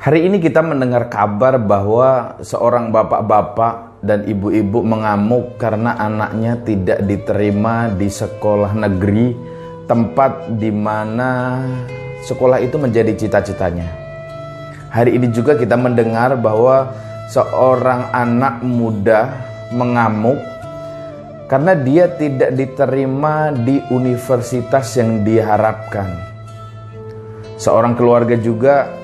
Hari ini kita mendengar kabar bahwa seorang bapak-bapak dan ibu-ibu mengamuk karena anaknya tidak diterima di sekolah negeri, tempat di mana sekolah itu menjadi cita-citanya. Hari ini juga kita mendengar bahwa seorang anak muda mengamuk karena dia tidak diterima di universitas yang diharapkan. Seorang keluarga juga,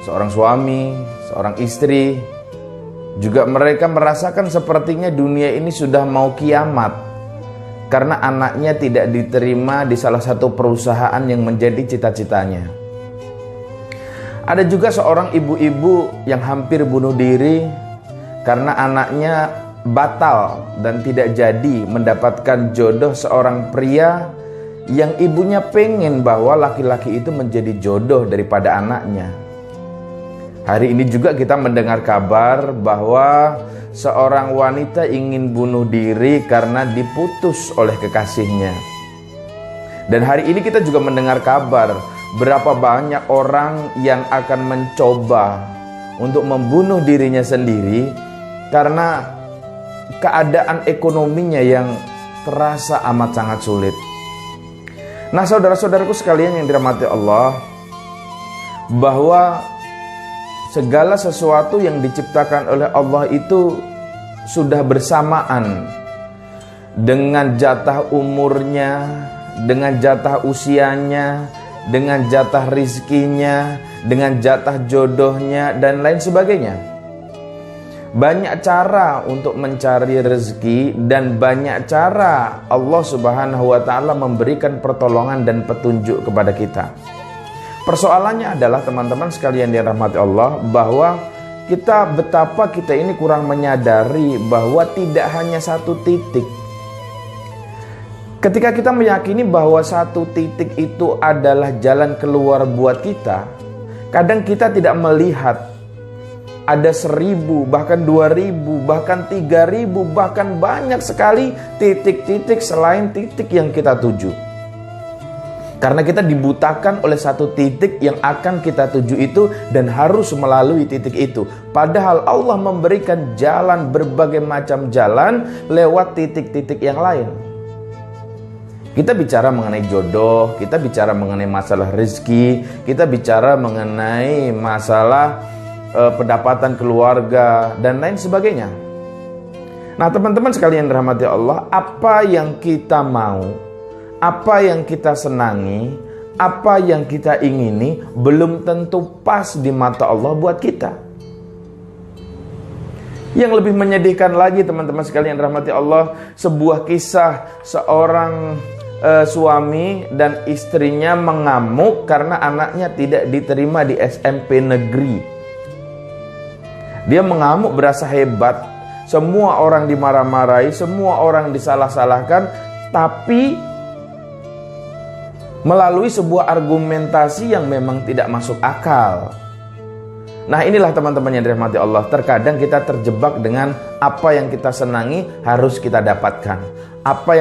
seorang suami, seorang istri, juga mereka merasakan sepertinya dunia ini sudah mau kiamat karena anaknya tidak diterima di salah satu perusahaan yang menjadi cita-citanya. Ada juga seorang ibu-ibu yang hampir bunuh diri karena anaknya batal dan tidak jadi mendapatkan jodoh seorang pria yang ibunya pengen bahwa laki-laki itu menjadi jodoh daripada anaknya. Hari ini juga kita mendengar kabar bahwa seorang wanita ingin bunuh diri karena diputus oleh kekasihnya. Dan hari ini kita juga mendengar kabar berapa banyak orang yang akan mencoba untuk membunuh dirinya sendiri karena keadaan ekonominya yang terasa amat sangat sulit. Nah, saudara-saudaraku sekalian yang dirahmati Allah, bahwa segala sesuatu yang diciptakan oleh Allah itu sudah bersamaan dengan jatah umurnya, dengan jatah usianya, dengan jatah rizkinya, dengan jatah jodohnya, dan lain sebagainya. Banyak cara untuk mencari rezeki dan banyak cara Allah Subhanahu wa ta'ala memberikan pertolongan dan petunjuk kepada kita. Persoalannya adalah teman-teman sekalian yang dirahmati Allah, bahwa betapa kita ini kurang menyadari bahwa tidak hanya satu titik. Ketika kita meyakini bahwa satu titik itu adalah jalan keluar buat kita, kadang kita tidak melihat ada 1000, bahkan 2000, bahkan 3000, bahkan banyak sekali titik-titik selain titik yang kita tuju. Karena kita dibutakan oleh satu titik yang akan kita tuju itu dan harus melalui titik itu. Padahal Allah memberikan jalan, berbagai macam jalan lewat titik-titik yang lain. Kita bicara mengenai jodoh, kita bicara mengenai masalah rezeki, kita bicara mengenai masalah pendapatan keluarga dan lain sebagainya. Nah, teman-teman sekalian dirahmati Allah, apa yang kita mau, apa yang kita senangi, apa yang kita ingini belum tentu pas di mata Allah buat kita. Yang lebih menyedihkan lagi teman-teman sekalian dirahmati Allah, sebuah kisah seorang suami dan istrinya mengamuk karena anaknya tidak diterima di SMP negeri. Dia mengamuk berasa hebat, semua orang dimarah-marahi, semua orang disalah-salahkan, tapi melalui sebuah argumentasi yang memang tidak masuk akal. Nah, inilah teman-teman yang dirahmati Allah, terkadang kita terjebak dengan apa yang kita senangi harus kita dapatkan. Apa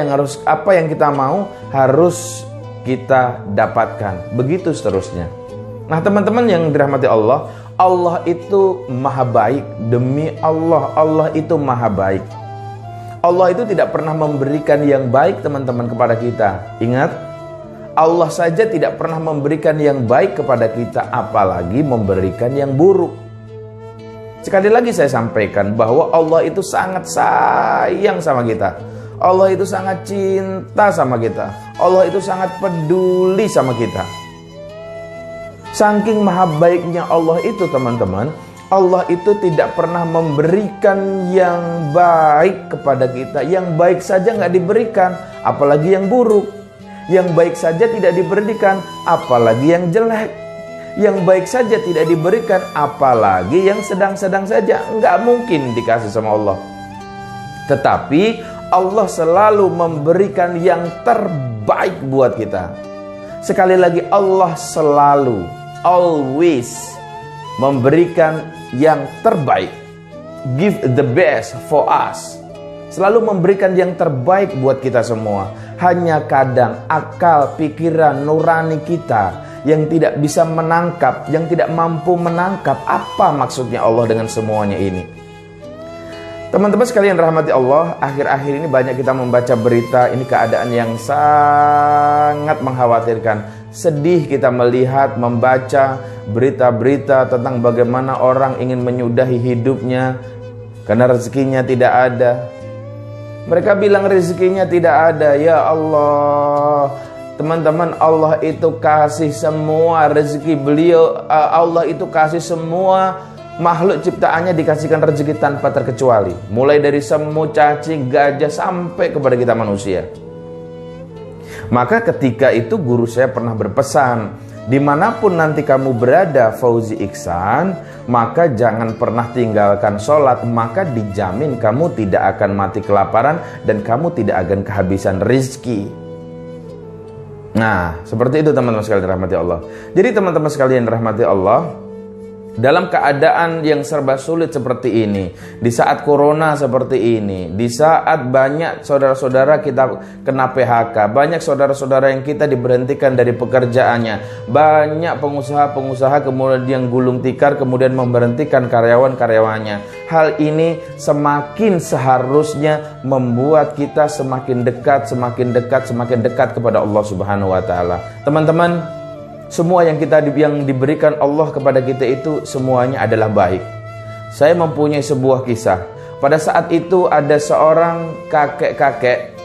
yang kita mau harus kita dapatkan. Begitu seterusnya. Nah, teman-teman yang dirahmati Allah, Allah itu maha baik. Demi Allah, Allah itu maha baik. Allah itu tidak pernah memberikan yang baik teman-teman kepada kita. Ingat, Allah saja tidak pernah memberikan yang baik kepada kita, apalagi memberikan yang buruk. Sekali lagi saya sampaikan bahwa Allah itu sangat sayang sama kita. Allah itu sangat cinta sama kita. Allah itu sangat peduli sama kita. Saking maha baiknya Allah itu teman-teman, Allah itu tidak pernah memberikan yang baik kepada kita. Yang baik saja nggak diberikan, apalagi yang buruk. Yang baik saja tidak diberikan, apalagi yang jelek. Yang baik saja tidak diberikan, apalagi yang sedang-sedang saja. Nggak mungkin dikasih sama Allah. Tetapi Allah selalu memberikan yang terbaik buat kita. Sekali lagi, Allah selalu, always memberikan yang terbaik. Give the best for us. Selalu memberikan yang terbaik buat kita semua. Hanya kadang akal, pikiran, nurani kita yang tidak bisa menangkap, yang tidak mampu menangkap apa maksudnya Allah dengan semuanya ini. Teman-teman sekalian rahmati Allah, akhir-akhir ini banyak kita membaca berita, ini keadaan yang sangat mengkhawatirkan. Sedih kita melihat, membaca berita-berita tentang bagaimana orang ingin menyudahi hidupnya karena rezekinya tidak ada. Mereka bilang rezekinya tidak ada. Ya Allah, teman-teman, Allah itu kasih semua rezeki beliau. Allah itu kasih semua makhluk ciptaannya dikasihkan rezeki tanpa terkecuali. Mulai dari semut, cacing, gajah sampai kepada kita manusia. Maka ketika itu guru saya pernah berpesan, dimanapun nanti kamu berada Fauzi Iksan, maka jangan pernah tinggalkan sholat, maka dijamin kamu tidak akan mati kelaparan dan kamu tidak akan kehabisan rezeki. Nah, seperti itu teman-teman sekalian rahmati Allah. Jadi teman-teman sekalian rahmati Allah, dalam keadaan yang serba sulit seperti ini, di saat corona seperti ini, di saat banyak saudara-saudara kita kena PHK, banyak saudara-saudara yang kita diberhentikan dari pekerjaannya, banyak pengusaha-pengusaha kemudian gulung tikar, kemudian memberhentikan karyawan-karyawannya. Hal ini semakin seharusnya membuat kita semakin dekat kepada Allah Subhanahu wa taala. Teman-teman, semua yang diberikan Allah kepada kita itu semuanya adalah baik. Saya mempunyai sebuah kisah. Pada saat itu ada seorang kakek-kakek,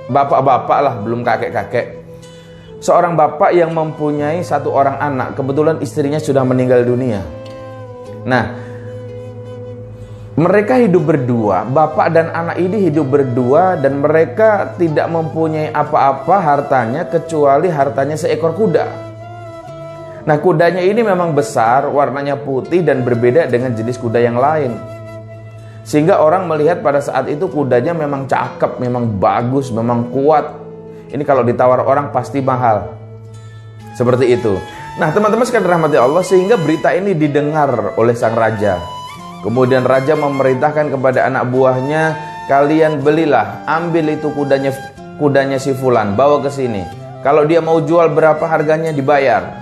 bapak-bapak lah, belum kakek-kakek. Seorang bapak yang mempunyai satu orang anak. Kebetulan istrinya sudah meninggal dunia. Nah, mereka hidup berdua, bapak dan anak ini hidup berdua, dan mereka tidak mempunyai apa-apa hartanya kecuali hartanya seekor kuda. Nah, kudanya ini memang besar, warnanya putih dan berbeda dengan jenis kuda yang lain. Sehingga orang melihat pada saat itu kudanya memang cakep, memang bagus, memang kuat. Ini kalau ditawar orang pasti mahal. Seperti itu. Nah, teman-teman sekalian rahmati Allah, sehingga berita ini didengar oleh sang raja. Kemudian raja memerintahkan kepada anak buahnya, kalian belilah, ambil itu kudanya si fulan, bawa ke sini. Kalau dia mau jual berapa harganya dibayar.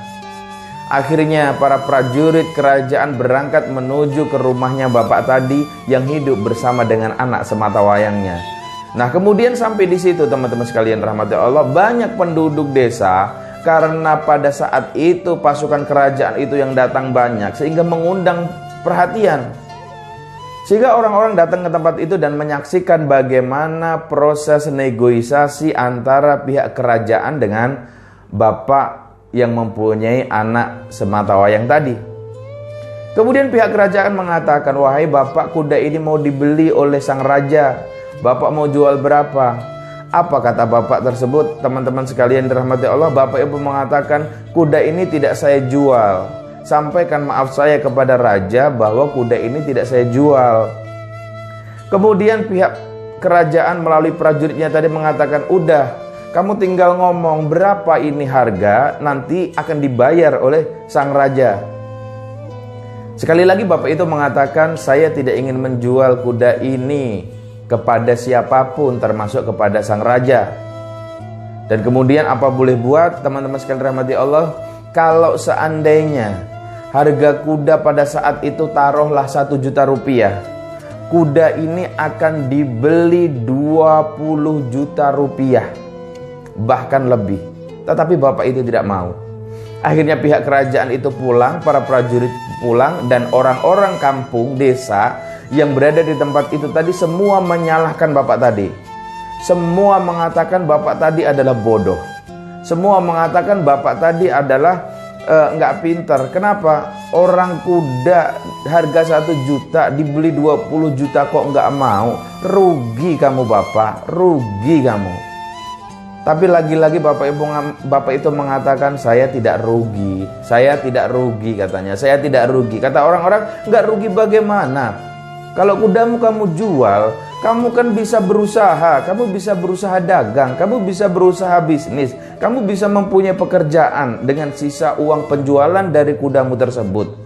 Akhirnya para prajurit kerajaan berangkat menuju ke rumahnya bapak tadi yang hidup bersama dengan anak semata wayangnya. Nah, kemudian sampai di situ teman-teman sekalian rahmati Allah, banyak penduduk desa karena pada saat itu pasukan kerajaan itu yang datang banyak sehingga mengundang perhatian. Sehingga orang-orang datang ke tempat itu dan menyaksikan bagaimana proses negosiasi antara pihak kerajaan dengan bapak yang mempunyai anak semata wayang tadi. Kemudian pihak kerajaan mengatakan, wahai bapak, kuda ini mau dibeli oleh sang raja. Bapak mau jual berapa? Apa kata bapak tersebut? Teman-teman sekalian dirahmati Allah, bapak ibu mengatakan, kuda ini tidak saya jual. Sampaikan maaf saya kepada raja bahwa kuda ini tidak saya jual. Kemudian pihak kerajaan melalui prajuritnya tadi mengatakan, udah, kamu tinggal ngomong berapa ini harga, nanti akan dibayar oleh sang raja. Sekali lagi bapak itu mengatakan, saya tidak ingin menjual kuda ini kepada siapapun, termasuk kepada sang raja. Dan kemudian apa boleh buat, teman-teman sekalian rahmati Allah, kalau seandainya harga kuda pada saat itu taruhlah 1 juta rupiah, kuda ini akan dibeli 20 juta rupiah, bahkan lebih. Tetapi bapak itu tidak mau. Akhirnya pihak kerajaan itu pulang, para prajurit pulang, dan orang-orang kampung desa yang berada di tempat itu tadi semua menyalahkan bapak tadi. Semua mengatakan bapak tadi adalah bodoh. Semua mengatakan bapak tadi adalah nggak pintar. Kenapa? Orang kuda harga 1 juta dibeli 20 juta kok nggak mau? Rugi kamu bapak, rugi kamu. Tapi lagi-lagi bapak itu mengatakan, saya tidak rugi, katanya, saya tidak rugi. Kata orang-orang, nggak rugi bagaimana? Kalau kudamu kamu jual, kamu kan bisa berusaha, kamu bisa berusaha dagang, kamu bisa berusaha bisnis, kamu bisa mempunyai pekerjaan dengan sisa uang penjualan dari kudamu tersebut.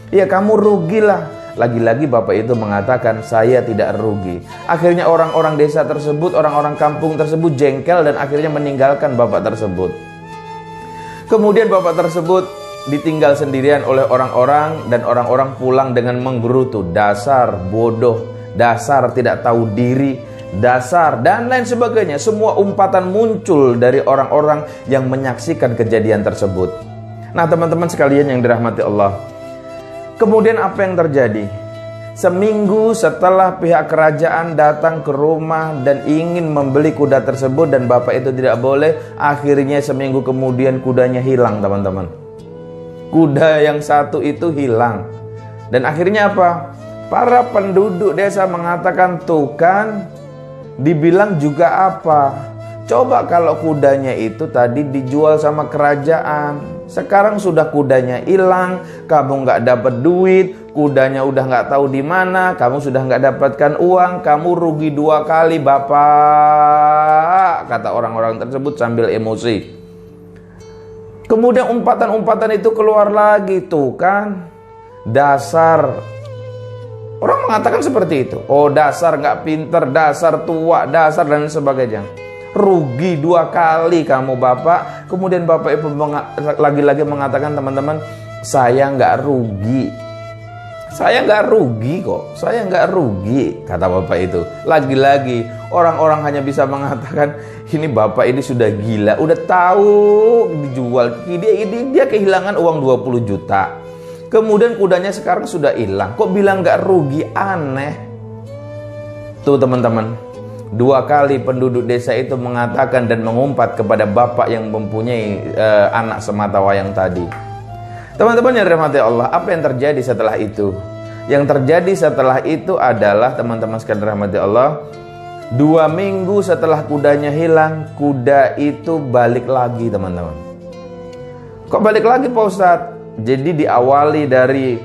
Ya kamu rugilah. Lagi-lagi bapak itu mengatakan, saya tidak rugi. Akhirnya orang-orang desa tersebut, orang-orang kampung tersebut jengkel dan akhirnya meninggalkan bapak tersebut. Kemudian bapak tersebut ditinggal sendirian oleh orang-orang, dan orang-orang pulang dengan menggerutu, dasar bodoh, dasar tidak tahu diri, dasar, dan lain sebagainya. Semua umpatan muncul dari orang-orang yang menyaksikan kejadian tersebut. Nah teman-teman sekalian yang dirahmati Allah, kemudian apa yang terjadi? Seminggu setelah pihak kerajaan datang ke rumah dan ingin membeli kuda tersebut, dan bapak itu tidak boleh, akhirnya seminggu kemudian kudanya hilang teman-teman. Kuda yang satu itu hilang. Dan akhirnya apa? Para penduduk desa mengatakan, tuh kan, dibilang juga apa? Coba kalau kudanya itu tadi dijual sama kerajaan. Sekarang sudah kudanya hilang, kamu nggak dapat duit, kudanya udah nggak tahu di mana, kamu sudah nggak dapatkan uang, kamu rugi 2 kali bapak, kata orang-orang tersebut sambil emosi. Kemudian umpatan-umpatan itu keluar lagi, tuh kan, dasar. Orang mengatakan seperti itu. Oh dasar nggak pinter, dasar tua, dasar dan sebagainya. Rugi 2 kali kamu bapak. Kemudian bapak ibu lagi-lagi mengatakan, teman-teman, saya nggak rugi. Saya nggak rugi kok. Saya nggak rugi, kata bapak itu. Lagi-lagi orang-orang hanya bisa mengatakan, ini bapak ini sudah gila. Udah tahu dijual. Dia kehilangan uang 20 juta. Kemudian kudanya sekarang sudah hilang. Kok bilang nggak rugi? Aneh. Tuh teman-teman. 2 kali penduduk desa itu mengatakan dan mengumpat kepada bapak yang mempunyai anak sematawayang tadi. Teman-teman yang dirahmati Allah, apa yang terjadi setelah itu? Yang terjadi setelah itu adalah, teman-teman sekalian dirahmati Allah, 2 minggu setelah kudanya hilang, kuda itu balik lagi teman-teman. Kok balik lagi Pak Ustadz? Jadi diawali dari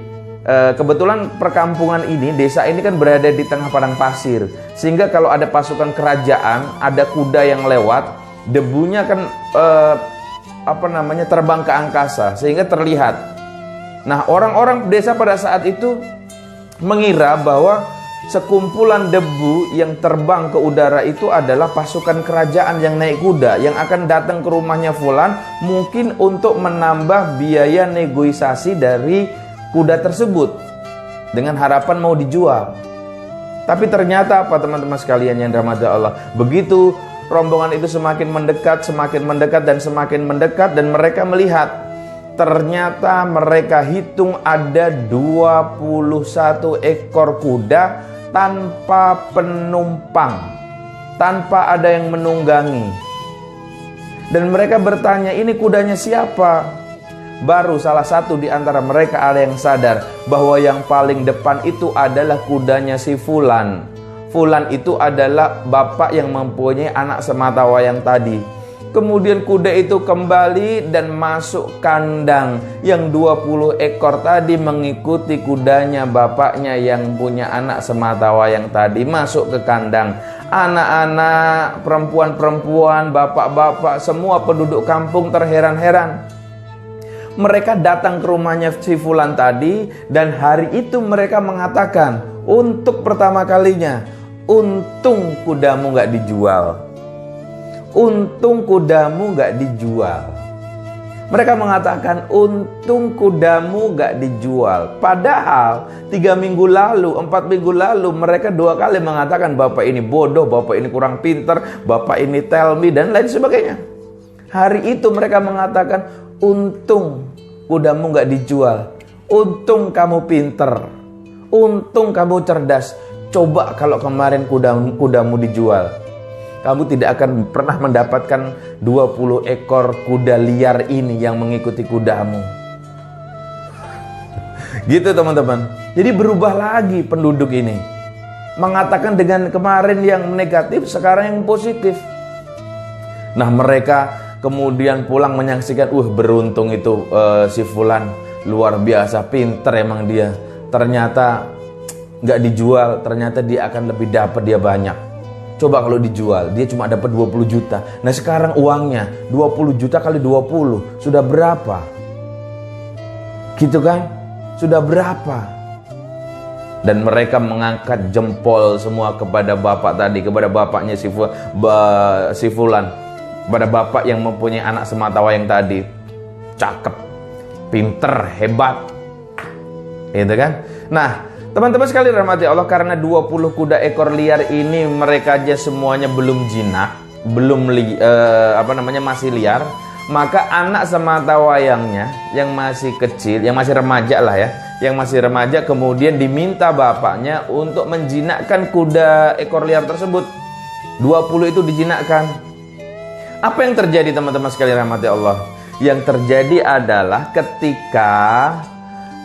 kebetulan perkampungan ini, desa ini kan berada di tengah padang pasir, sehingga kalau ada pasukan kerajaan, ada kuda yang lewat, debunya kan terbang ke angkasa sehingga terlihat. Nah orang-orang desa pada saat itu mengira bahwa sekumpulan debu yang terbang ke udara itu adalah pasukan kerajaan yang naik kuda yang akan datang ke rumahnya fulan, mungkin untuk menambah biaya negosiasi dari kuda tersebut dengan harapan mau dijual. Tapi ternyata apa teman-teman sekalian yang dirahmati Allah, begitu rombongan itu semakin mendekat dan semakin mendekat, dan mereka melihat, ternyata mereka hitung ada 21 ekor kuda tanpa penumpang, tanpa ada yang menunggangi. Dan mereka bertanya, ini kudanya siapa? Baru salah satu di antara mereka ada yang sadar bahwa yang paling depan itu adalah kudanya si Fulan. Fulan itu adalah bapak yang mempunyai anak sematawayang tadi. Kemudian kuda itu kembali dan masuk kandang. Yang 20 ekor tadi mengikuti kudanya bapaknya yang punya anak sematawayang tadi masuk ke kandang. Anak-anak, perempuan-perempuan, bapak-bapak, semua penduduk kampung terheran-heran. Mereka datang ke rumahnya si Fulan tadi, dan hari itu mereka mengatakan, untuk pertama kalinya, untung kudamu gak dijual. Untung kudamu gak dijual. Mereka mengatakan, untung kudamu gak dijual. Padahal 3 minggu lalu, 4 minggu lalu, mereka 2 kali mengatakan, bapak ini bodoh, bapak ini kurang pinter, bapak ini tell me, dan lain sebagainya. Hari itu mereka mengatakan, untung kudamu gak dijual. Untung kamu pinter. Untung kamu cerdas. Coba kalau kemarin kudamu dijual, kamu tidak akan pernah mendapatkan 20 ekor kuda liar ini yang mengikuti kudamu. Gitu teman-teman. Jadi berubah lagi penduduk ini. Mengatakan dengan kemarin yang negatif, sekarang yang positif. Nah mereka kemudian pulang menyaksikan, beruntung itu si Fulan, luar biasa, pinter emang dia. Ternyata nggak dijual, ternyata dia akan lebih dapat, dia banyak. Coba kalau dijual, dia cuma dapat 20 juta. Nah sekarang uangnya 20 juta kali 20, sudah berapa? Gitu kan? Sudah berapa? Dan mereka mengangkat jempol semua kepada bapak tadi, kepada bapaknya si Fulan, kepada bapak yang mempunyai anak sematawayang tadi. cakep, pinter, hebat. Gitu kan? Nah, teman-teman sekalian rahmati Allah, karena 20 kuda ekor liar ini mereka aja semuanya belum jinak, masih liar, maka anak semata wayangnya yang masih kecil, yang masih remaja lah ya, yang masih remaja kemudian diminta bapaknya untuk menjinakkan kuda ekor liar tersebut. 20 itu dijinakkan. Apa yang terjadi teman-teman sekalian rahmati Allah? Yang terjadi adalah ketika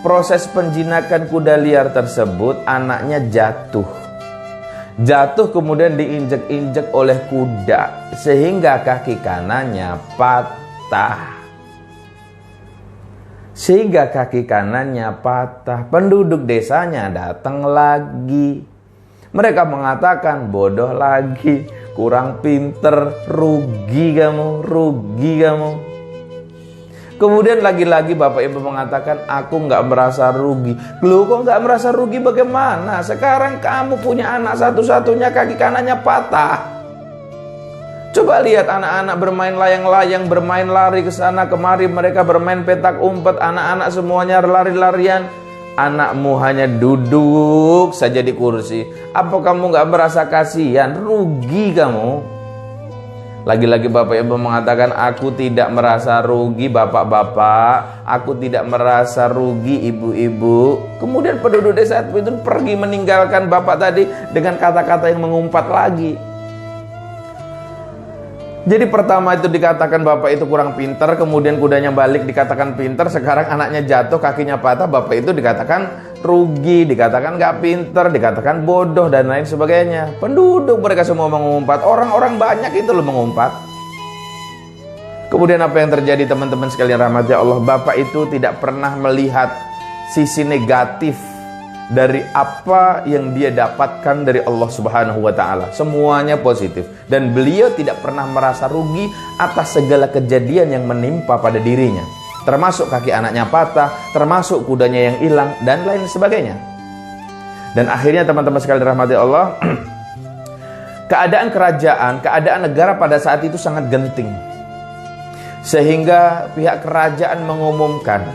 proses penjinakan kuda liar tersebut, anaknya jatuh kemudian diinjek-injek oleh kuda sehingga kaki kanannya patah. Penduduk desanya datang lagi. Mereka mengatakan, bodoh lagi, kurang pinter, rugi kamu. Kemudian lagi-lagi bapak ibu mengatakan, aku nggak merasa rugi. Loh, kok nggak merasa rugi bagaimana? Sekarang kamu punya anak satu-satunya, kaki kanannya patah. Coba lihat anak-anak bermain layang-layang, bermain lari ke sana kemari, mereka bermain petak umpet, anak-anak semuanya lari-larian. Anakmu hanya duduk saja di kursi. Apa kamu nggak merasa kasihan? Rugi kamu. Lagi-lagi bapak ibu mengatakan, aku tidak merasa rugi bapak-bapak, aku tidak merasa rugi ibu-ibu. Kemudian penduduk desa itu pergi meninggalkan bapak tadi dengan kata-kata yang mengumpat lagi. Jadi pertama itu dikatakan bapak itu kurang pintar, kemudian kudanya balik dikatakan pintar, sekarang anaknya jatuh kakinya patah, bapak itu dikatakan rugi, dikatakan gak pintar, dikatakan bodoh dan lain sebagainya. Penduduk mereka semua mengumpat, orang-orang banyak itu loh mengumpat. Kemudian apa yang terjadi teman-teman sekalian rahmati Allah? Bapak itu tidak pernah melihat sisi negatif dari apa yang dia dapatkan dari Allah Subhanahu wa Ta'ala. Semuanya positif, dan beliau tidak pernah merasa rugi atas segala kejadian yang menimpa pada dirinya, termasuk kaki anaknya patah, termasuk kudanya yang hilang, dan lain sebagainya. Dan akhirnya teman-teman sekalian rahmati Allah, keadaan kerajaan, keadaan negara pada saat itu sangat genting, sehingga pihak kerajaan mengumumkan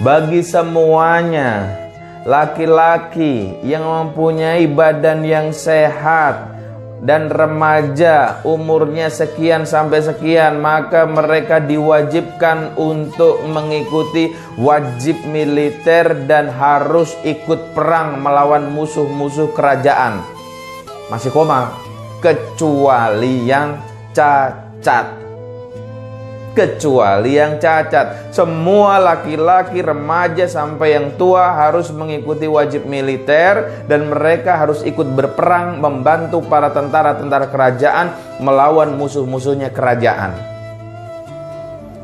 bagi semuanya laki-laki yang mempunyai badan yang sehat dan remaja umurnya sekian sampai sekian, maka mereka diwajibkan untuk mengikuti wajib militer dan harus ikut perang melawan musuh-musuh kerajaan. Masih koma, kecuali yang cacat. Semua laki-laki, remaja sampai yang tua harus mengikuti wajib militer, dan mereka harus ikut berperang membantu para tentara-tentara kerajaan melawan musuh-musuhnya kerajaan.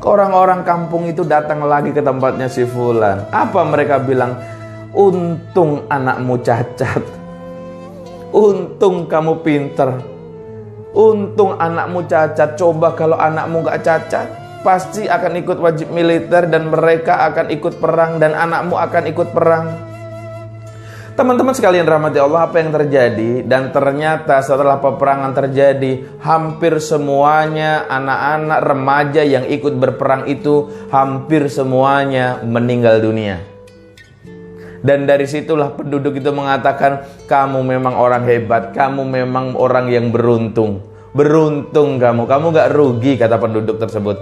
Orang-orang kampung itu datang lagi ke tempatnya si fulan. Apa mereka bilang? Untung anakmu cacat, untung kamu pinter, untung anakmu cacat. Coba kalau anakmu gak cacat, pasti akan ikut wajib militer dan mereka akan ikut perang dan anakmu akan ikut perang. Teman-teman sekalian rahmati Allah, apa yang terjadi? Dan ternyata setelah peperangan terjadi, hampir semuanya anak-anak remaja yang ikut berperang itu hampir semuanya meninggal dunia. Dan dari situlah penduduk itu mengatakan, kamu memang orang hebat, kamu memang orang yang beruntung. Beruntung kamu gak rugi, kata penduduk tersebut.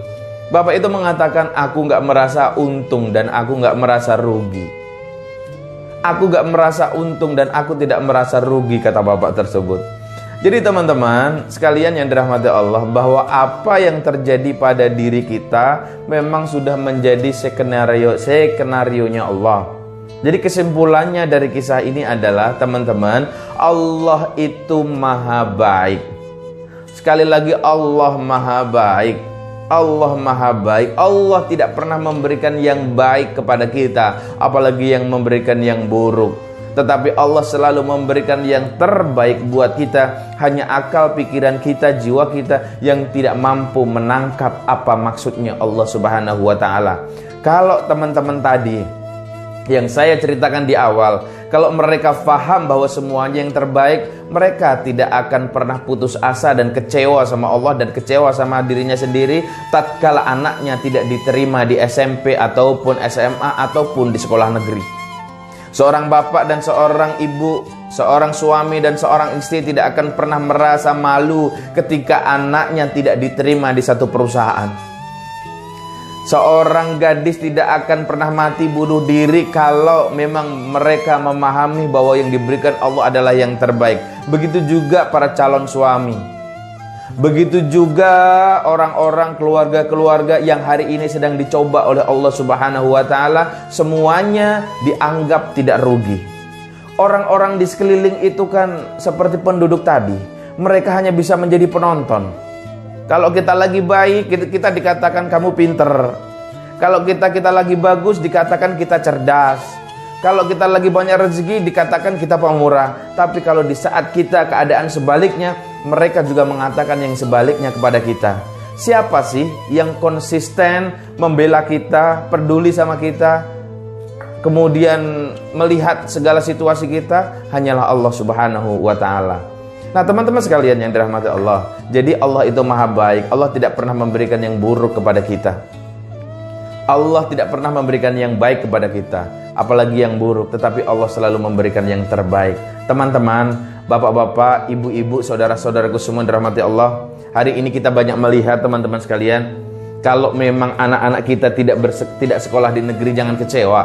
Bapak itu mengatakan, aku gak merasa untung dan aku gak merasa rugi. Aku gak merasa untung dan aku tidak merasa rugi, kata bapak tersebut. Jadi teman-teman sekalian yang dirahmati Allah, bahwa apa yang terjadi pada diri kita memang sudah menjadi skenario-nya Allah. Jadi kesimpulannya dari kisah ini adalah, teman-teman, Allah itu maha baik. Sekali lagi, Allah maha baik. Allah maha baik. Allah tidak pernah memberikan yang baik kepada kita, apalagi yang memberikan yang buruk. Tetapi Allah selalu memberikan yang terbaik buat kita. Hanya akal pikiran kita, jiwa kita yang tidak mampu menangkap apa maksudnya Allah Subhanahu wa Ta'ala. Kalau teman-teman tadi Yang saya ceritakan di awal, kalau mereka faham bahwa semuanya yang terbaik, mereka tidak akan pernah putus asa dan kecewa sama Allah dan kecewa sama dirinya sendiri tatkala anaknya tidak diterima di SMP ataupun SMA ataupun di sekolah negeri. Seorang bapak dan seorang ibu, seorang suami dan seorang istri tidak akan pernah merasa malu ketika anaknya tidak diterima di satu perusahaan. Seorang gadis tidak akan pernah mati bunuh diri kalau memang mereka memahami bahwa yang diberikan Allah adalah yang terbaik. Begitu juga para calon suami. Begitu juga orang-orang keluarga-keluarga yang hari ini sedang dicoba oleh Allah Subhanahu wa taala, semuanya dianggap tidak rugi. Orang-orang di sekeliling itu kan seperti penduduk tadi. Mereka hanya bisa menjadi penonton. Kalau kita lagi baik, kita dikatakan kamu pinter. Kalau kita lagi bagus, dikatakan kita cerdas. Kalau kita lagi banyak rezeki, dikatakan kita pemurah. Tapi kalau di saat kita keadaan sebaliknya, mereka juga mengatakan yang sebaliknya kepada kita. Siapa sih yang konsisten membela kita, peduli sama kita, kemudian melihat segala situasi kita? Hanyalah Allah Subhanahu wa ta'ala. Nah teman-teman sekalian yang dirahmati Allah, jadi Allah itu maha baik. Allah tidak pernah memberikan yang buruk kepada kita. Allah tidak pernah memberikan yang baik kepada kita, apalagi yang buruk. Tetapi Allah selalu memberikan yang terbaik. Teman-teman, bapak-bapak, ibu-ibu, saudara-saudaraku semua dirahmati Allah, hari ini kita banyak melihat teman-teman sekalian, kalau memang anak-anak kita tidak sekolah di negeri, jangan kecewa.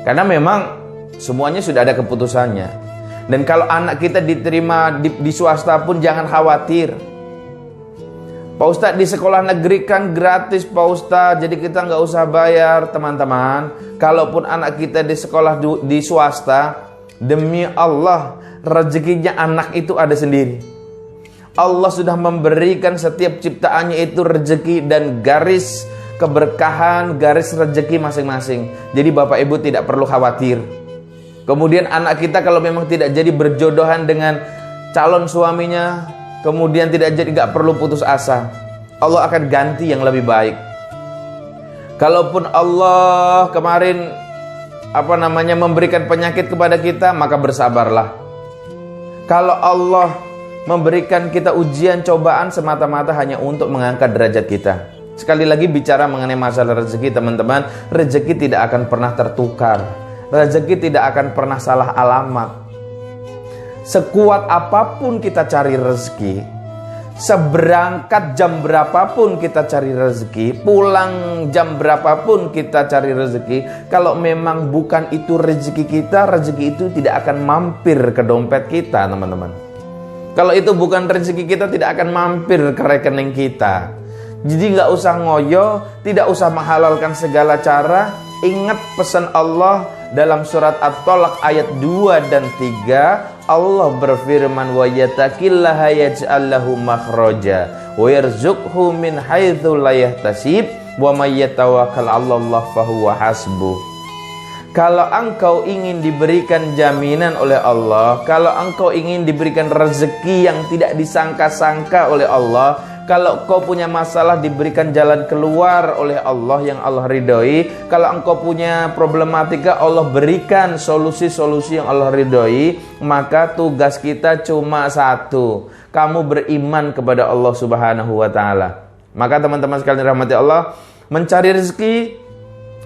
Karena memang semuanya sudah ada keputusannya. Dan kalau anak kita diterima di swasta pun jangan khawatir. Pak Ustadz, di sekolah negeri kan gratis Pak Ustadz, jadi kita nggak usah bayar. Teman-teman, kalaupun anak kita di sekolah di swasta, demi Allah rezekinya anak itu ada sendiri. Allah sudah memberikan setiap ciptaannya itu rezeki dan garis keberkahan, garis rezeki masing-masing. Jadi Bapak Ibu tidak perlu khawatir. Kemudian anak kita kalau memang tidak jadi berjodohan dengan calon suaminya, kemudian tidak jadi, gak perlu putus asa. Allah akan ganti yang lebih baik. Kalaupun Allah kemarin memberikan penyakit kepada kita, maka bersabarlah. Kalau Allah memberikan kita ujian, cobaan semata-mata hanya untuk mengangkat derajat kita. Sekali lagi bicara mengenai masalah rezeki, teman-teman, rezeki tidak akan pernah tertukar. Rezeki tidak akan pernah salah alamat. Sekuat apapun kita cari rezeki, seberangkat jam berapapun kita cari rezeki, pulang jam berapapun kita cari rezeki, kalau memang bukan itu rezeki kita, rezeki itu tidak akan mampir ke dompet kita, teman-teman. Kalau itu bukan rezeki kita, tidak akan mampir ke rekening kita. Jadi nggak usah ngoyo, tidak usah menghalalkan segala cara. Ingat pesan Allah dalam surat At-Tolak ayat 2 dan 3. Allah berfirman, wa yattaqillaha yaj'al lahu makhraja wa yarzuqhu min haitsu la yahtasib wa may yatawakkal 'alallahi fahuwa hasbuh. Kalau engkau ingin diberikan jaminan oleh Allah, kalau engkau ingin diberikan rezeki yang tidak disangka-sangka oleh Allah, kalau engkau punya masalah diberikan jalan keluar oleh Allah yang Allah ridhoi, kalau engkau punya problematika Allah berikan solusi-solusi yang Allah ridhoi, maka tugas kita cuma satu, kamu beriman kepada Allah Subhanahu wa ta'ala. Maka teman-teman sekalian rahmati Allah, mencari rezeki,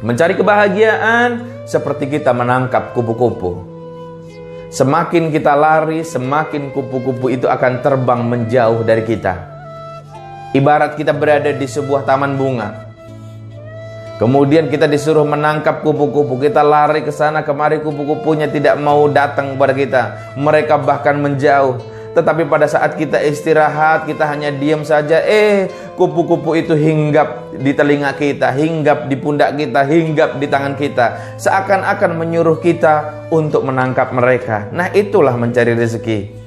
mencari kebahagiaan seperti kita menangkap kupu-kupu. Semakin kita lari, semakin kupu-kupu itu akan terbang menjauh dari kita. Ibarat kita berada di sebuah taman bunga, kemudian kita disuruh menangkap kupu-kupu. Kita lari ke sana kemari, kupu-kupunya tidak mau datang kepada kita. Mereka bahkan menjauh. Tetapi pada saat kita istirahat, kita hanya diam saja, kupu-kupu itu hinggap di telinga kita, hinggap di pundak kita, hinggap di tangan kita, seakan-akan menyuruh kita untuk menangkap mereka. Nah, itulah mencari rezeki.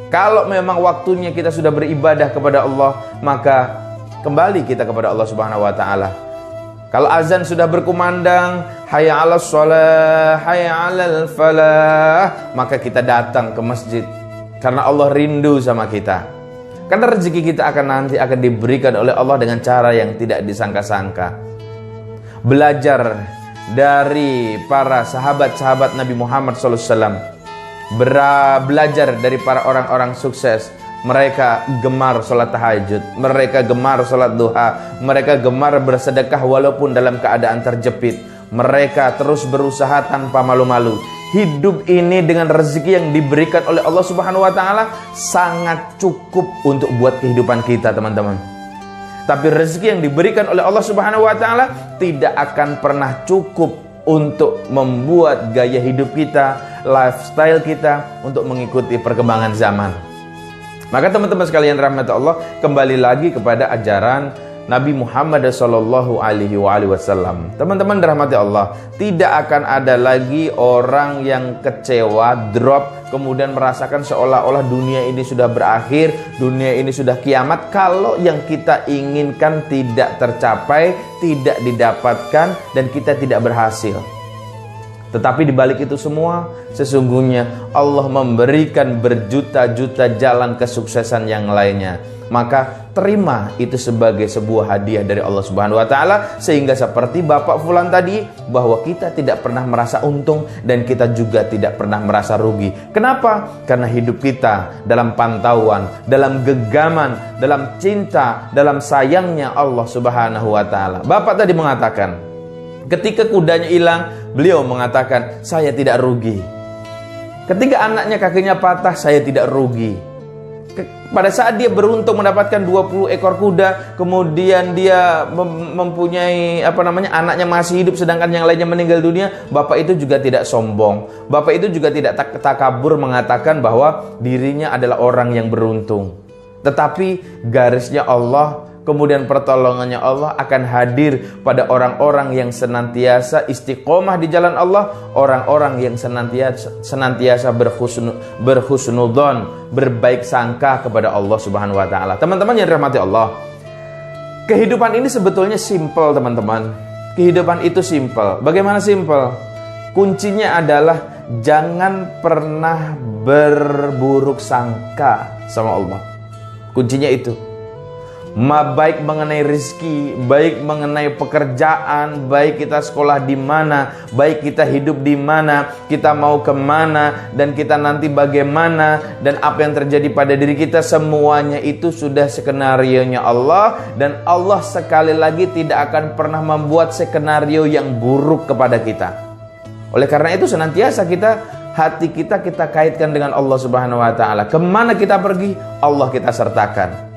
Kalau memang waktunya kita sudah beribadah kepada Allah, maka kembali kita kepada Allah Subhanahu wa ta'ala. Kalau azan sudah berkumandang, hayya 'alas shalah, hayya 'alal falah, maka kita datang ke masjid karena Allah rindu sama kita. Karena rezeki kita akan diberikan oleh Allah dengan cara yang tidak disangka-sangka. Belajar dari para sahabat-sahabat Nabi Muhammad SAW, belajar dari para orang-orang sukses. Mereka gemar sholat tahajud, mereka gemar sholat duha, mereka gemar bersedekah walaupun dalam keadaan terjepit. Mereka terus berusaha tanpa malu-malu. Hidup ini dengan rezeki yang diberikan oleh Allah Subhanahu wa taala sangat cukup untuk buat kehidupan kita, teman-teman. Tapi rezeki yang diberikan oleh Allah Subhanahu wa taala tidak akan pernah cukup untuk membuat gaya hidup kita, lifestyle kita untuk mengikuti perkembangan zaman. Maka teman-teman sekalian rahmat Allah, kembali lagi kepada ajaran Nabi Muhammad sallallahu alaihi wasallam. Teman-teman dirahmati Allah, tidak akan ada lagi orang yang kecewa, drop, kemudian merasakan seolah-olah dunia ini sudah berakhir, dunia ini sudah kiamat, kalau yang kita inginkan tidak tercapai, tidak didapatkan, dan kita tidak berhasil. Tetapi di balik itu semua, sesungguhnya Allah memberikan berjuta-juta jalan kesuksesan yang lainnya. Maka terima itu sebagai sebuah hadiah dari Allah Subhanahu wa taala, sehingga seperti Bapak Fulan tadi, bahwa kita tidak pernah merasa untung dan kita juga tidak pernah merasa rugi. Kenapa? Karena hidup kita dalam pantauan, dalam genggaman, dalam cinta, dalam sayangnya Allah Subhanahu wa taala. Bapak tadi mengatakan, ketika kudanya hilang, beliau mengatakan, saya tidak rugi. Ketika anaknya kakinya patah, saya tidak rugi. Pada saat dia beruntung mendapatkan 20 ekor kuda, kemudian dia mempunyai anaknya masih hidup sedangkan yang lainnya meninggal dunia, bapak itu juga tidak sombong. Bapak itu juga tidak takabur mengatakan bahwa dirinya adalah orang yang beruntung. Tetapi garisnya Allah, kemudian pertolongannya Allah akan hadir pada orang-orang yang senantiasa istiqomah di jalan Allah, orang-orang yang senantiasa berhusnudzon, berbaik sangka kepada Allah Subhanahu wa taala. Teman-teman yang dirahmati Allah, kehidupan ini sebetulnya simple, teman-teman. Kehidupan itu simple. Bagaimana simple? Kuncinya adalah jangan pernah berburuk sangka sama Allah. Kuncinya itu. Baik mengenai rezeki, baik mengenai pekerjaan, baik kita sekolah di mana, baik kita hidup di mana, kita mau kemana, dan kita nanti bagaimana, dan apa yang terjadi pada diri kita, semuanya itu sudah skenarionya Allah. Dan Allah sekali lagi tidak akan pernah membuat skenario yang buruk kepada kita. Oleh karena itu senantiasa hati kita kaitkan dengan Allah Subhanahu wa taala. Kemana kita pergi, Allah kita sertakan.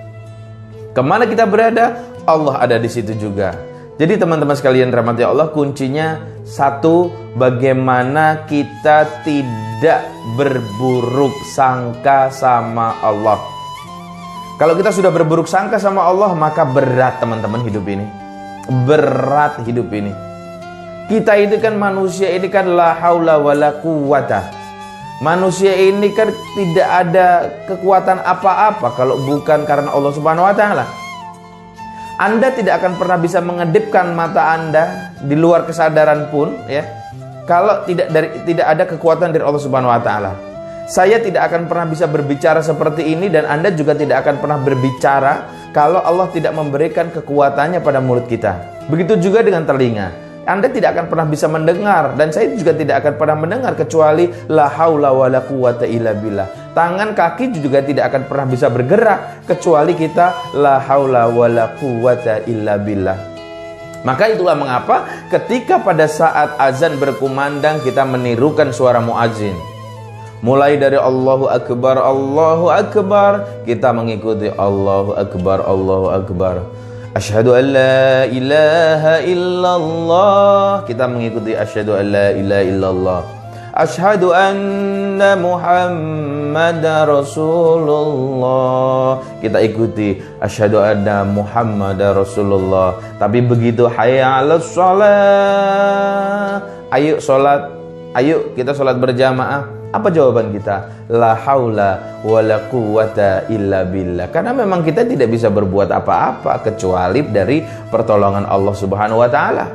Kemana kita berada, Allah ada di situ juga. Jadi teman-teman sekalian rahmati Allah, kuncinya satu, bagaimana kita tidak berburuk sangka sama Allah. Kalau kita sudah berburuk sangka sama Allah, maka berat teman-teman hidup ini. Berat hidup ini. Kita itu kan manusia ini kan la haula wala quwata. Manusia ini kan tidak ada kekuatan apa-apa kalau bukan karena Allah Subhanahu wa taala. Anda tidak akan pernah bisa mengedipkan mata Anda di luar kesadaran pun, ya, kalau tidak ada kekuatan dari Allah Subhanahu wa taala. Saya tidak akan pernah bisa berbicara seperti ini, dan Anda juga tidak akan pernah berbicara kalau Allah tidak memberikan kekuatannya pada mulut kita. Begitu juga dengan telinga. Anda tidak akan pernah bisa mendengar, dan saya juga tidak akan pernah mendengar kecuali la haula wala quwata illa billah. Tangan kaki juga tidak akan pernah bisa bergerak kecuali kita la haula wala quwata illa billah. Maka itulah mengapa ketika pada saat azan berkumandang kita menirukan suara muadzin. Mulai dari Allahu Akbar, kita mengikuti Allahu Akbar, Allahu Akbar. Asyhadu an la ilaha illallah, kita mengikuti asyhadu an la ilaha illallah. Asyhadu anna Muhammadar Rasulullah, kita ikuti asyhadu anna Muhammadar Rasulullah. Tapi begitu hayya 'alas shalah, ayo salat, ayo kita salat berjamaah. Apa jawaban kita? La haula wala quwata illa billah. Karena memang kita tidak bisa berbuat apa-apa kecuali dari pertolongan Allah Subhanahu wa taala.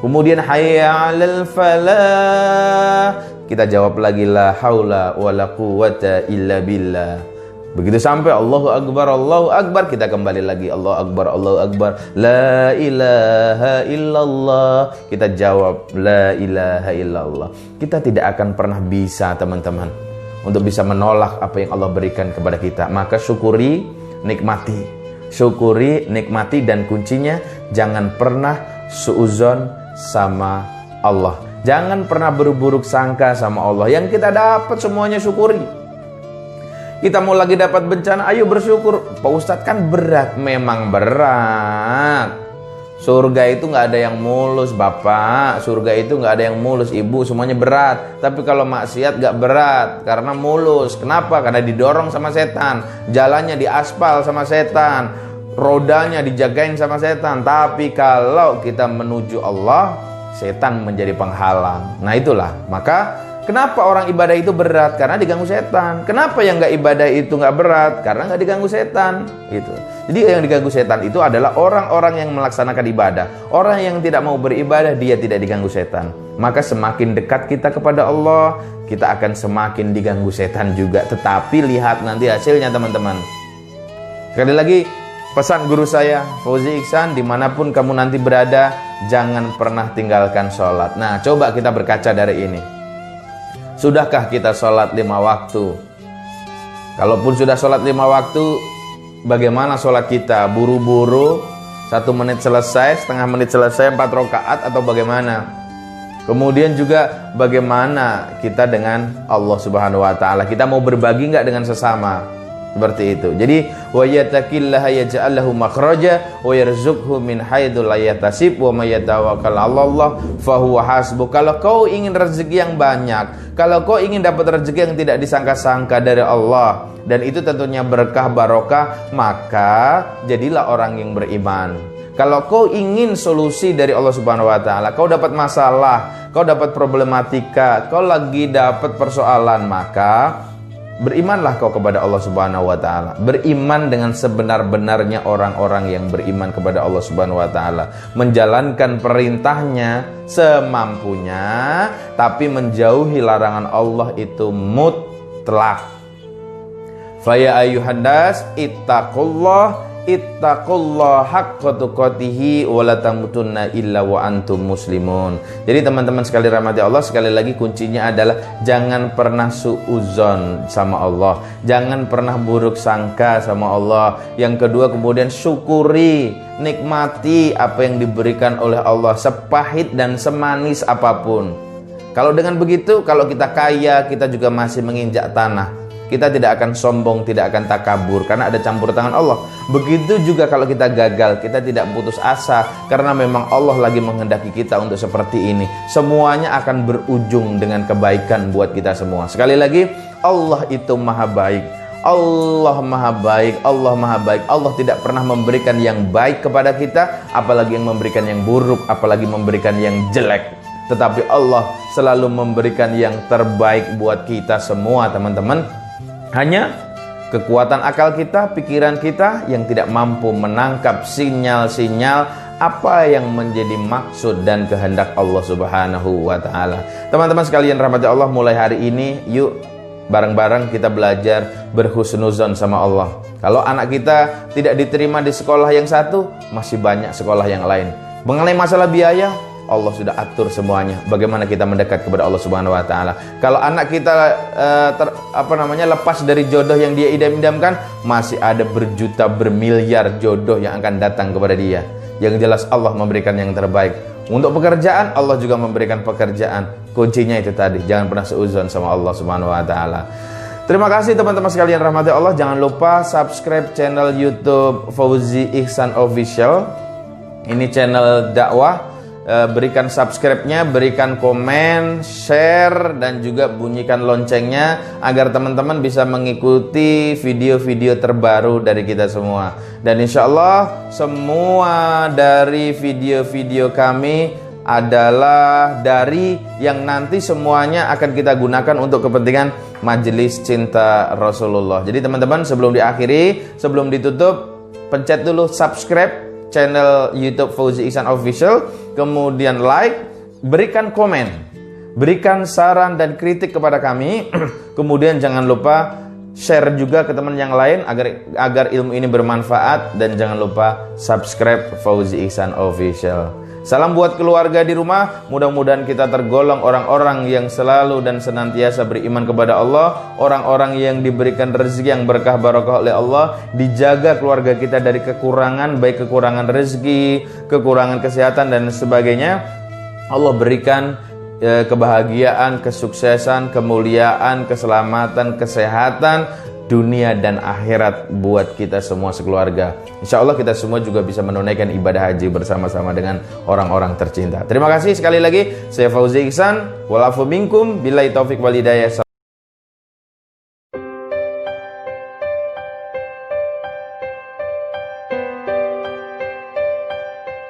Kemudian hayya 'alal falah, kita jawab lagi la haula wala quwata illa billah. Begitu sampai Allahu Akbar, kita kembali lagi Allahu Akbar, la ilaha illallah. Kita jawab la ilaha illallah. Kita tidak akan pernah bisa, teman-teman, untuk bisa menolak apa yang Allah berikan kepada kita. Maka syukuri, nikmati. Syukuri, nikmati, dan kuncinya jangan pernah suuzon sama Allah. Jangan pernah berburuk sangka sama Allah. Yang kita dapat semuanya syukuri. Kita mau lagi dapat bencana, ayo bersyukur. Pak Ustadz, kan berat. Memang berat. Surga itu nggak ada yang mulus, Bapak. Surga itu nggak ada yang mulus, Ibu. Semuanya berat. Tapi kalau maksiat nggak berat, karena mulus. Kenapa? Karena didorong sama setan. Jalannya diaspal sama setan. Rodanya dijagain sama setan. Tapi kalau kita menuju Allah, setan menjadi penghalang. Nah itulah. Maka kenapa orang ibadah itu berat? Karena diganggu setan. Kenapa yang nggak ibadah itu nggak berat? Karena nggak diganggu setan. Gitu. Jadi yang diganggu setan itu adalah orang-orang yang melaksanakan ibadah. Orang yang tidak mau beribadah, dia tidak diganggu setan. Maka semakin dekat kita kepada Allah, kita akan semakin diganggu setan juga. Tetapi lihat nanti hasilnya, teman-teman. Sekali lagi, pesan guru saya, Fauzi Ihsan, dimanapun kamu nanti berada, jangan pernah tinggalkan sholat. Nah, coba kita berkaca dari ini. Sudahkah kita sholat 5 waktu? Kalaupun sudah sholat 5 waktu, bagaimana sholat kita? Buru-buru, 1 menit selesai, setengah menit selesai, 4 rakaat, atau bagaimana? Kemudian juga bagaimana kita dengan Allah Subhanahu wa Ta'ala? Kita mau berbagi nggak dengan sesama? Seperti itu. Jadi wa yattaqillaha yaj'al lahu makhraja wa yarzuqhu min haitsu la yahtasib wa may yatawakkal 'alallah fa huwa hasbuh. Kalau kau ingin rezeki yang banyak, kalau kau ingin dapat rezeki yang tidak disangka-sangka dari Allah, dan itu tentunya berkah barokah, maka jadilah orang yang beriman. Kalau kau ingin solusi dari Allah Subhanahu wa Ta'ala, kau dapat masalah, kau dapat problematika, kau lagi dapat persoalan, maka berimanlah kau kepada Allah Subhanahu wa Ta'ala. Beriman dengan sebenar-benarnya orang-orang yang beriman kepada Allah Subhanahu wa Ta'ala. Menjalankan perintahnya semampunya, tapi menjauhi larangan Allah itu mutlak. Faya ayuhan nas ittaqullah haqqa tuqatihi wa la tamutunna illa wa antum muslimun. Jadi teman-teman sekali rahmati Allah, sekali lagi kuncinya adalah jangan pernah suuzon sama Allah, jangan pernah buruk sangka sama Allah. Yang kedua, kemudian syukuri, nikmati apa yang diberikan oleh Allah, sepahit dan semanis apapun. Kalau dengan begitu, kalau kita kaya, kita juga masih menginjak tanah. Kita tidak akan sombong, tidak akan takabur, karena ada campur tangan Allah. Begitu juga kalau kita gagal, kita tidak putus asa, karena memang Allah lagi menghendaki kita untuk seperti ini. Semuanya akan berujung dengan kebaikan buat kita semua. Sekali lagi, Allah itu maha baik. Allah maha baik, Allah maha baik. Allah tidak pernah memberikan yang baik kepada kita, apalagi yang memberikan yang buruk, apalagi memberikan yang jelek. Tetapi Allah selalu memberikan yang terbaik buat kita semua, teman-teman. Hanya kekuatan akal kita, pikiran kita yang tidak mampu menangkap sinyal-sinyal apa yang menjadi maksud dan kehendak Allah Subhanahu wa Ta'ala. Teman-teman sekalian rahmati Allah, mulai hari ini yuk bareng-bareng kita belajar berhusnuzon sama Allah. Kalau anak kita tidak diterima di sekolah yang satu, masih banyak sekolah yang lain. Mengenai masalah biaya, Allah sudah atur semuanya. Bagaimana kita mendekat kepada Allah Subhanahu wa Ta'ala. Kalau anak kita lepas dari jodoh yang dia idam-idamkan, masih ada berjuta bermiliar jodoh yang akan datang kepada dia. Yang jelas Allah memberikan yang terbaik. Untuk pekerjaan, Allah juga memberikan pekerjaan. Kuncinya itu tadi, jangan pernah seuzon sama Allah Subhanahu wa Ta'ala. Terima kasih teman-teman sekalian rahmati Allah. Jangan lupa subscribe channel YouTube Fauzi Ihsan Official. Ini channel dakwah. Berikan subscribe-nya, berikan komen, share, dan juga bunyikan loncengnya agar teman-teman bisa mengikuti video-video terbaru dari kita semua. Dan insya Allah semua dari video-video kami adalah dari yang nanti semuanya akan kita gunakan untuk kepentingan Majelis Cinta Rasulullah. Jadi teman-teman, sebelum diakhiri, sebelum ditutup, pencet dulu subscribe channel YouTube Fauzi Ihsan Official, kemudian like, berikan komen, berikan saran dan kritik kepada kami. Kemudian jangan lupa share juga ke teman yang lain agar ilmu ini bermanfaat, dan jangan lupa subscribe Fauzi Ihsan Official. Salam buat keluarga di rumah, mudah-mudahan kita tergolong orang-orang yang selalu dan senantiasa beriman kepada Allah, orang-orang yang diberikan rezeki yang berkah barokah oleh Allah, dijaga keluarga kita dari kekurangan, baik kekurangan rezeki, kekurangan kesehatan dan sebagainya. Allah berikan kebahagiaan, kesuksesan, kemuliaan, keselamatan, kesehatan dunia dan akhirat buat kita semua sekeluarga. Insya Allah kita semua juga bisa menunaikan ibadah haji bersama-sama dengan orang-orang tercinta. Terima kasih sekali lagi. Saya Fauzi Ihsan, walafu minkum, billahi taufik wal hidayah.